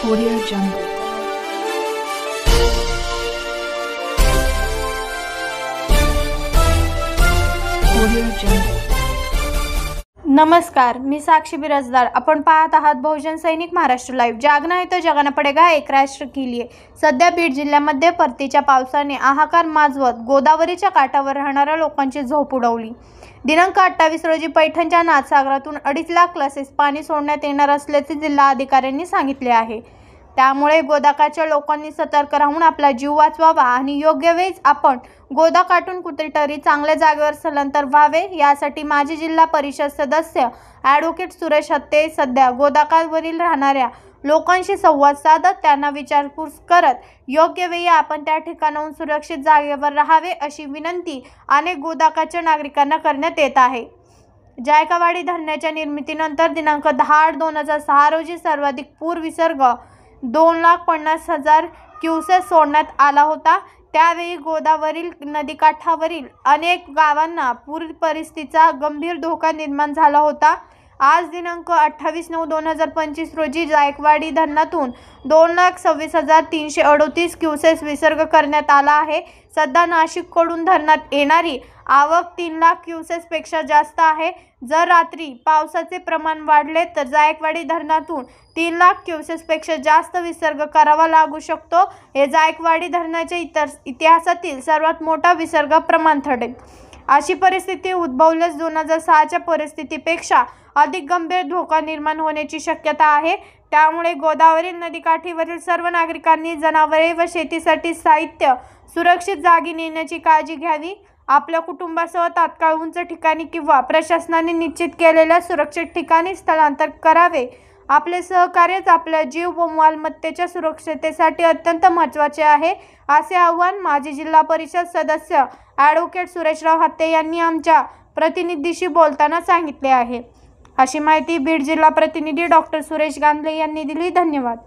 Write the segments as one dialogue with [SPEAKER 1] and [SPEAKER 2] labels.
[SPEAKER 1] Audio Jungle. Audio Jungle.
[SPEAKER 2] नमस्कार, मी साक्षी बिराजदार. आपण पाहत आहात बहुजन सैनिक महाराष्ट्र लाईव्ह. जागना है तो जगाना पडेगा, एक राष्ट्र के लिए. सध्या बीड जिल्ह्यामध्ये परतीच्या पावसाने हाहाकार माजवत गोदावरीच्या काठावर राहणाऱ्या लोकांची झोप उडवली. दिनांक 28 रोजी पैठणच्या नाथसागरातून 2.5 लाख क्युसेस पाणी सोडण्यात येणार असल्याचे जिल्हा अधिकाऱ्यांनी सांगितले आहे. त्यामुळे गोदाकाठच्या लोकांनी सतर्क राहून आपला जीव वाचवावा आणि योग्य वेळीच आपण गोदाकाठून कुठेतरी चांगल्या जागेवर स्थलांतर व्हावे, यासाठी माजी जिल्हा परिषद सदस्य ॲडव्होकेट सुरेश हत्ते सध्या गोदाकाठवरील राहणाऱ्या लोकांशी संवाद साधत त्यांना विचारपूस करत योग्य वेळी आपण त्या ठिकाणाहून सुरक्षित जागेवर राहावे अशी विनंती अनेक गोदाकाठच्या नागरिकांना करण्यात येत आहे. जायकवाडी धरणाच्या निर्मितीनंतर दिनांक 10/8/2006 रोजी सर्वाधिक पूर विसर्ग 2,50,000 क्युसेस सोडण्यात आला होता. त्यावेळी गोदावरी नदीकाठावरील अनेक गावांना पूर परिस्थितीचा गंभीर धोका निर्माण झाला होता. आज दिनांक 28/9/2025 रोजी जायकवाडी धरणातून 2,26,338 क्युसेस विसर्ग करण्यात आला आहे. सध्या नाशिककडून धरणात येणारी आवक 3 लाख क्युसेसपेक्षा जास्त आहे. जर रात्री पावसाचे प्रमाण वाढले तर जायकवाडी धरणातून 3 लाख क्युसेसपेक्षा जास्त विसर्ग करावा लागू शकतो. हे जायकवाडी धरणाच्या इतिहासातील सर्वात मोठा विसर्ग प्रमाण ठरेल. अशी परिस्थिती उद्भवल्यास 2006च्या परिस्थितीपेक्षा अधिक गंभीर धोका निर्माण होण्याची शक्यता आहे. त्यामुळे गोदावरी नदीकाठीवरील सर्व नागरिकांनी जनावरे व शेतीसाठी साहित्य सुरक्षित जागी नेण्याची काळजी घ्यावी. आपल्या कुटुंबासह तात्काळ उंच ठिकाणी किंवा प्रशासनाने निश्चित केलेल्या सुरक्षित ठिकाणी स्थलांतर करावे. आपले सहकार्यच आपल्या जीव व मालमत्तेच्या सुरक्षिततेसाठी अत्यंत महत्त्वाचे आहे, असे आवाहन माजी जिल्हा परिषद सदस्य ॲडव्होकेट सुरेशराव हत्ते यांनी आमच्या प्रतिनिधीशी बोलताना सांगितले आहे. अशी माहिती बीड जिल्हा प्रतिनिधी डॉक्टर सुरेश गांधले यांनी दिली. धन्यवाद.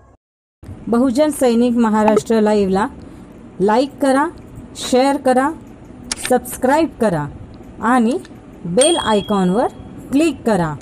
[SPEAKER 3] बहुजन सैनिक महाराष्ट्र लाईव्हला लाईक करा, शेअर करा, सबस्क्राईब करा आणि बेल आयकॉनवर क्लिक करा.